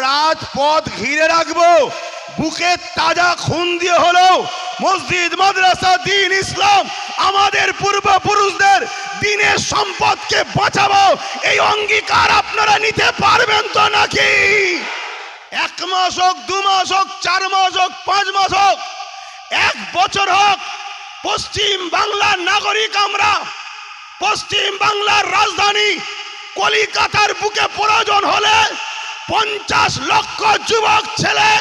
রাজপথ ঘিরে রাখবো। বুকে তাজা খুন দিয়ে হলেও মসজিদ, মাদ্রাসা, দ্বীন ইসলাম, আমাদের পূর্বপুরুষদের দ্বীনের সম্পদকে বাঁচাবো। এই অঙ্গীকার আপনারা নিতে পারবেন তো নাকি? 1 মাস হোক, 2 মাস হোক, 4 মাস হোক, 5 মাস হোক, 1 বছর হোক, পশ্চিম বাংলার নাগরিক আমরা। পশ্চিম বাংলার রাজধানী কলিকাতার বুকে প্রয়োজন হলে 50 লক্ষ যুবক ছেলে,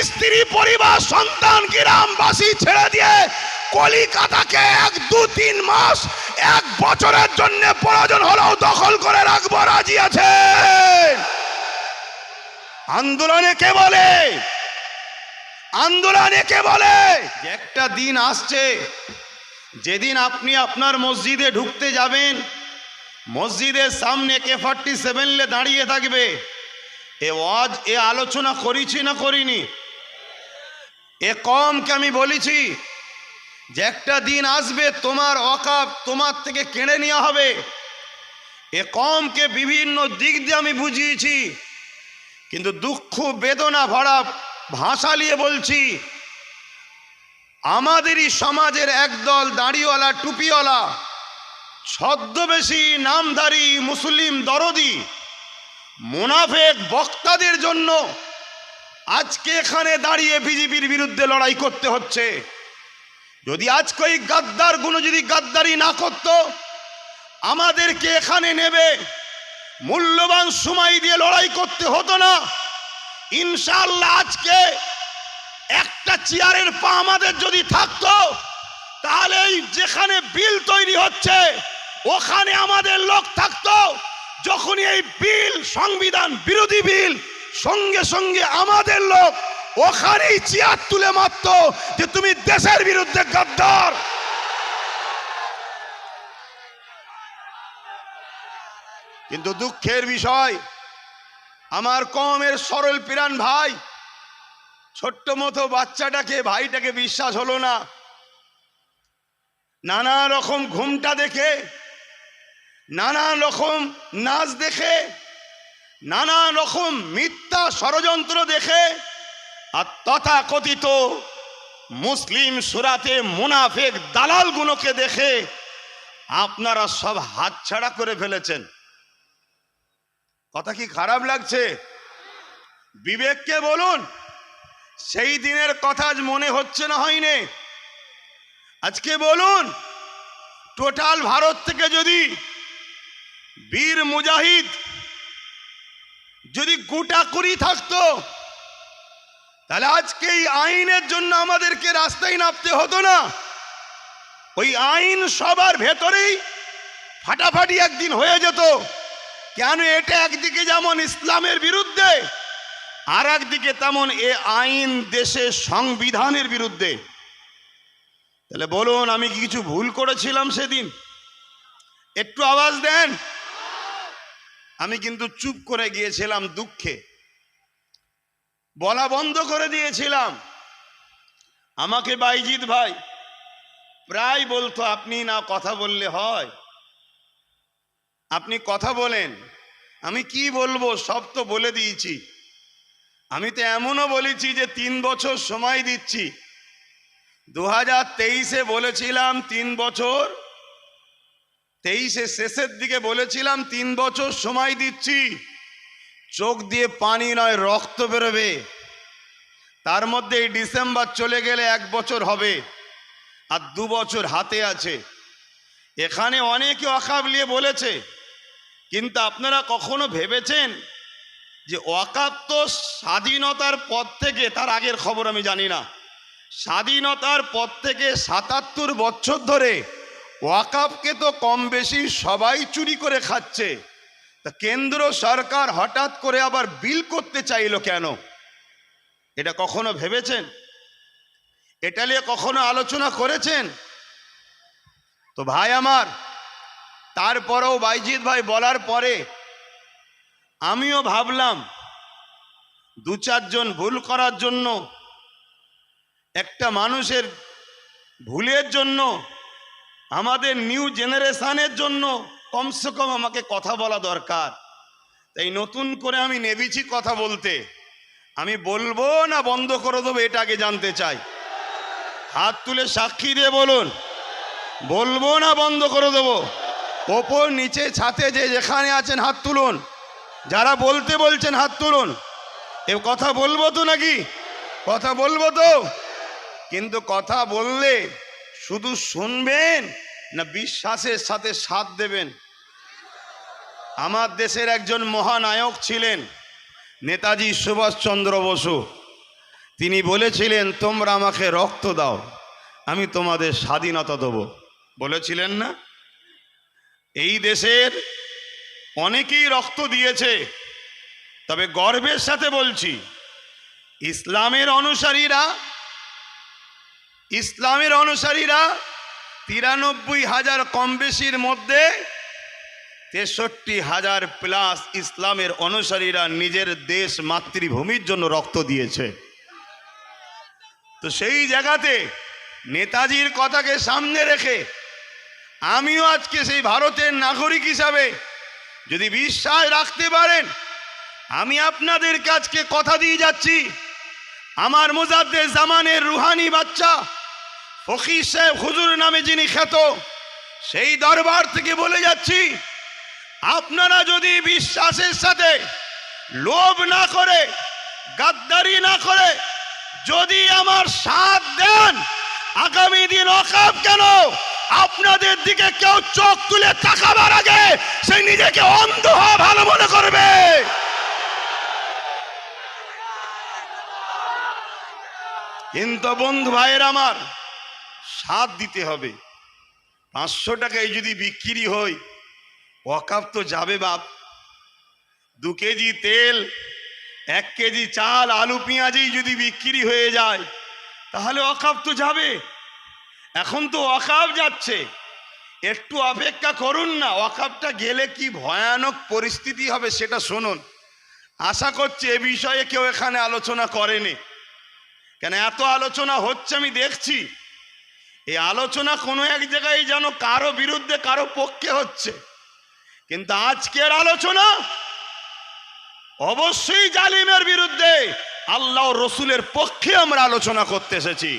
স্ত্রী, পরিবার, সন্তান, গ্রামবাসী ছেড়ে দিয়ে কলিকাতাকে 1, 2, 3 মাস, 1 বছরের জন্য প্রয়োজন হলেও দখল করে রাখবো। রাজি আছে? আন্দোলনে কে বলে? আন্দোলনে কে বলে? একটা দিন আসছে যেদিন আপনি আপনার মসজিদে ঢুকতে যাবেন, মসজিদের সামনে AK-47 দাঁড়িয়ে থাকবে। এ আলোচনা করেছি না করিনি? এ কমকে আমি বলেছি যে একটা দিন আসবে তোমার ওয়াকাফ তোমার থেকে কেড়ে নেওয়া হবে। এ কমকে বিভিন্ন দিক দিয়ে আমি বুঝিয়েছি, কিন্তু দুঃখ বেদনা ভরা ভাষা নিয়ে বলছি, আমাদেরই সমাজের একদল দাড়িওয়ালা, টুপিওয়ালা, ছদ্মবেশী নামধারী মুসলিম দরদি, মুনাফেক বক্তাদের জন্য আজকে এখানে দাঁড়িয়ে বিজেপির বিরুদ্ধে লড়াই করতে হচ্ছে। যদি আজকে ওই গাদ্দার গুলো যদি গাদ্দারি না করত, আমাদেরকে এখানে নেবে মূল্যবান সময় দিয়ে লড়াই করতে হতো না। ইনশাআল্লাহ আজকে একটা চেয়ারের পা আমাদের যদি থাকতো, তাহলে যেখানে বিল তৈরি হচ্ছে ওখানে আমাদের লোক থাকতো। যখন এই বিল সংবিধান বিরোধী বিল, সঙ্গে সঙ্গে আমাদের লোক ওখানেই চেয়ার তুলে মারত যে তুমি দেশের বিরুদ্ধে গাদ্দার। কিন্তু দুঃখের বিষয়, আমার কওমের সরল প্রাণ ভাই, ছোট্ট মতো বাচ্চাটাকে, ভাইটাকে বিশ্বাস হলো না। নানা রকম ঘুমটা দেখে, নানা রকম নাচ দেখে, নানা রকম মিথ্যা ষড়যন্ত্র দেখে, আর তথাকথিত মুসলিম সুরাতে মুনাফেক দালালগুলোকে দেখে আপনারা সব হাতছাড়া করে ফেলেছেন। কথা কি খারাপ লাগছে? বিবেককে বলুন, সেই দিনের কথা আজ মনে হচ্ছে না? হয়নি? আজকে বলুন, টোটাল ভারত থেকে যদি বীর মুজাহিদ যদি গোটা কুড়ি থাকতো, তাহলে আজকে এই আইনের জন্য আমাদেরকে রাস্তায় নামতে হতো না। ওই আইন সবার ভেতরেই ফাটাফাটি একদিন হয়ে যেত। কেন? এটা একদিকে যেমন ইসলামের বিরুদ্ধে, আর একদিকে তেমন এ আইন দেশের সংবিধানের বিরুদ্ধে। তাহলে বলুন, আমি কি কিছু ভুল করেছিলাম সেদিন? একটু আওয়াজ দেন। আমি কিন্তু চুপ করে গিয়েছিলাম, দুঃখে বলা বন্ধ করে দিয়েছিলাম। আমাকে বাইজিৎ ভাই প্রায় বলতো, আপনি না কথা বললে হয়, আপনি কথা বলেন। আমি কি বলবো, সব তো বলে দিয়েছি। আমি তো এমনও বলেছি যে 3 বছর সময় দিচ্ছি। 2023-এ বলেছিলাম 3 বছর, 23-এ শেষের দিকে বলেছিলাম 3 বছর সময় দিচ্ছি। চোখ দিয়ে পানি নয়, রক্ত বেরোবে। তার মধ্যে এই ডিসেম্বর চলে গেলে 1 বছর হবে, আর 2 বছর হাতে আছে। এখানে অনেকে ওয়াকাফ নিয়ে বলেছে, কিন্তু আপনারা কখনো ভেবেছেন যে ওয়াকাফ তো স্বাধীনতার পর থেকে, তার আগের খবর আমি জানি না, স্বাধীনতার পর থেকে 77 বছর ধরে ওয়াকাফকে তো কম বেশি সবাই চুরি করে খাচ্ছে। তা কেন্দ্র সরকার হঠাৎ করে আবার বিল করতে চাইলো কেন? এটা কখনো ভেবেছেন? এটা নিয়ে কখনো আলোচনা করেছেন? তো ভাই আমার, তারপরেও বাইজিৎ ভাই বলার পরে আমিও ভাবলাম 2-4 জন ভুল করার জন্য, একটা মানুষের ভুলের জন্য, আমাদের নিউ জেনারেশনের জন্য কমসে কম আমাকে কথা বলা দরকার। তাই নতুন করে আমি নেবেছি কথা বলতে। আমি বলবো না বন্ধ করে দেবো এটা আগে জানতে চাই। হাত তুলে সাক্ষী দিয়ে বলুন, বলবো না বন্ধ করে দেবো? ওপর নিচে ছাতে যে যেখানে আছেন হাত তুলুন, যারা বলতে বলছেন হাত তুলুন। এ কথা বলবো তো নাকি? কথা বলবো তো, কিন্তু কথা বললে শুধু শুনবেন না বিশ্বাসের সাথে সাথ দেবেন? আমার দেশের একজন মহানায়ক ছিলেন নেতাজি সুভাষচন্দ্র বসু। তিনি বলেছিলেন, তোমরা আমাকে রক্ত দাও, আমি তোমাদের স্বাধীনতা দেব। বলেছিলেন না? এই দেশের অনেকেই রক্ত দিয়েছে, তবে গর্বের সাথে বলছি ইসলামের অনুসারীরা 93,000 কম বেশির মধ্যে 63,000 প্লাস ইসলামের অনুসারীরা নিজের দেশ মাতৃভূমির জন্য রক্ত দিয়েছে। তো সেই জায়গাতে নেতাজির কথাকে সামনে রেখে আমিও আজকে সেই ভারতের নাগরিক হিসাবে যদি বিশ্বাস রাখতে পারেন, আমি আপনাদের কাছে কথা দিয়ে যাচ্ছি, আমার মুজাদ্দেদ জামানের রুহানি বাচ্চা ফকির সাহেব হুজুর নামে যিনি খ্যাত, সেই দরবার থেকে বলে যাচ্ছি, আপনারা যদি বিশ্বাসের সাথে লোভ না করে, গাদ্দারি না করে যদি আমার সাথ দেন, আগামী দিন ওয়াকফ কেন আপনাদের দিকে কেউ চোখ তুলে তাকাবার আগে সে নিজেকে অন্ধ হওয়া ভালো মনে করবে। কিন্তু বন্ধু ভাইয়ের আমার, সাথ দিতে হবে। 500 টাকায় যদি বিক্রি হয়, ওয়াকফ তো যাবে বাপ। 2 কেজি তেল, 1 কেজি চাল, আলু পেঁয়াজই যদি বিক্রি হয়ে যায়, তাহলে ওয়াকফ তো যাবে। এখন তো ওয়াকফ যাচ্ছে, একটু অপেক্ষা করুন না, ওয়াকফটা গেলে কি ভয়ানক পরিস্থিতি হবে সেটা শুনুন। আশা করছি এ বিষয়ে কেউ এখানে আলোচনা করেনি, কেন এত আলোচনা হচ্ছে আমি দেখছি। এই আলোচনা কোনো এক জায়গায় যেন কারো বিরুদ্ধে কারো পক্ষে হচ্ছে, কিন্তু আজকের আলোচনা অবশ্যই জালিমের বিরুদ্ধে, আল্লাহ ও রসুলের পক্ষে আমরা আলোচনা করতে এসেছি,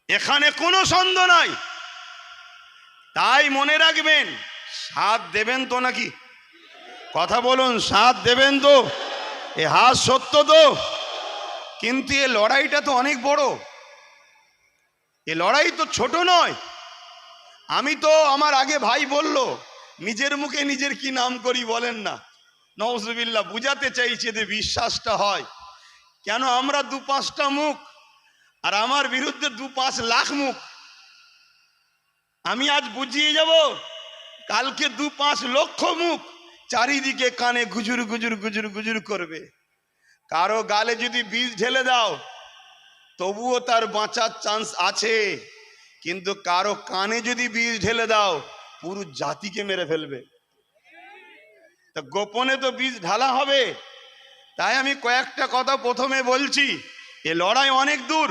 এখানে কোনো সন্দেহ নাই। তাই মনে রাখবেন, সাথ দেবেন তো নাকি? কথা বলুন, সাথ দেবেন তো? এ হাত সত্য তো? কিন্তু এ লড়াইটা তো অনেক বড়, এ লড়াই তো ছোট নয়। আমি তো, আমার আগে ভাই বলল, নিজের মুখে নিজের কি নাম করি বলেন না, নওজুবিল্লাহ, বুঝাতে চাইছে যে বিশ্বাসটা হয়। কেন আমরা 2-5টা মুখ, আর আমার বিরুদ্ধে 2-5 লাখ মুখ। আমি আজ বুঝিয়ে যাব, কালকে 2-5 লক্ষ মুখ চারিদিকে কানে গুজুর গুজুর গুজুর গুজুর করবে। কারো গালে যদি বিষ ঢেলে দাও তবুও তার বাঁচার চান্স আছে, কিন্তু কারো কানে যদি বিষ ঢেলে দাও পুরো জাতিকে মেরে ফেলবে। তা গোপনে তো বিষ ঢালা হবে। তাই আমি কয়েকটা কথা প্রথমে বলছি, এ লড়াই অনেক দূর,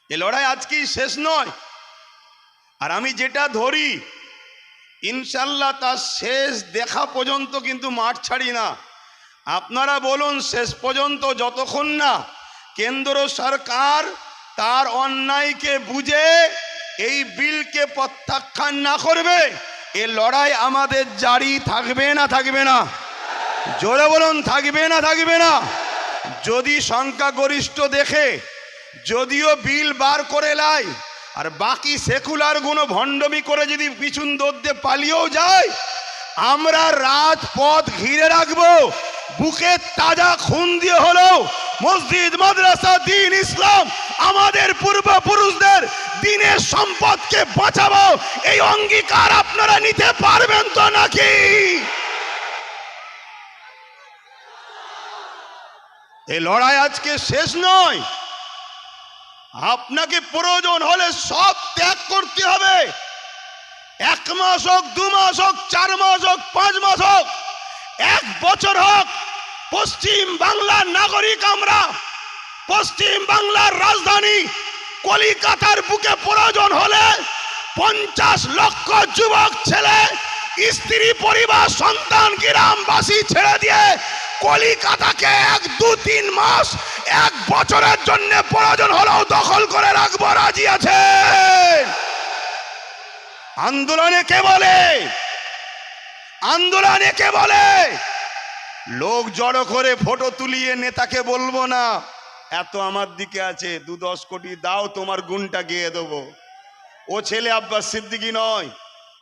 এ লড়াই আজকেই শেষ নয়। আর আমি যেটা ধরি, ইনশাল্লাহ তার শেষ দেখা পর্যন্ত কিন্তু মাঠ ছাড়ি না। আপনারা বলুন, শেষ পর্যন্ত যতক্ষণ না কেন্দ্র সরকার তার অন্যায়কে বুঝে এই বিলকে প্রত্যাখ্যান না করবে, এ লড়াই আমাদের জারি থাকবে না থাকবে না? জোরে বলুন, থাকবে না থাকবে না? যদি সংখ্যাগরিষ্ঠ দেখে যদিও বিল বার করে লাই, আর বাকি সেকুলার গুলো ভণ্ডমি করে যদি পিছন দৌড়ে পালিয়েও যায়, আমরা রাজপথ ঘিরে রাখবো। বুকে তাজা খুন দিয়ে হলো মসজিদ, মাদ্রাসা, দ্বীন ইসলাম, আমাদের পূর্বপুরুষদের দ্বীনের সম্পদকে বাঁচাবো। এই অঙ্গীকার আপনারা নিতে পারবেন তো নাকি? এই লড়াই আজকে শেষ নয়। আপনাকে প্রয়োজন হলে সব ত্যাগ করতে হবে। 1 মাস হোক, 2 মাস হোক, 4 মাস হোক, 5 মাস হোক, 1 বছর হোক। পশ্চিম বাংলার নাগরিক আমরা, পশ্চিম বাংলার রাজধানী কলিকাতার বুকে প্রয়োজন হলে 50 লক্ষ যুবক ছেলে স্ত্রী পরিবার সন্তান গ্রামবাসী ছেড়ে দিয়ে কলিকাতাকে 1-2-3 মাস 1 বছরের জন্য প্রয়োজন হলেও দখল করে রাখবো, রাজি আছে? আন্দোলনে কে বলে? আন্দোলনে কে বলে? লোক জড়ো করে ফটো তুলিয়ে নেতাকে বলবো না এত আমার দিকে আছে, 2-10 কোটি দাও তোমার গুণটা গেয়ে দেবো। ও ছেলে আব্বাস সিদ্দিকী নয়।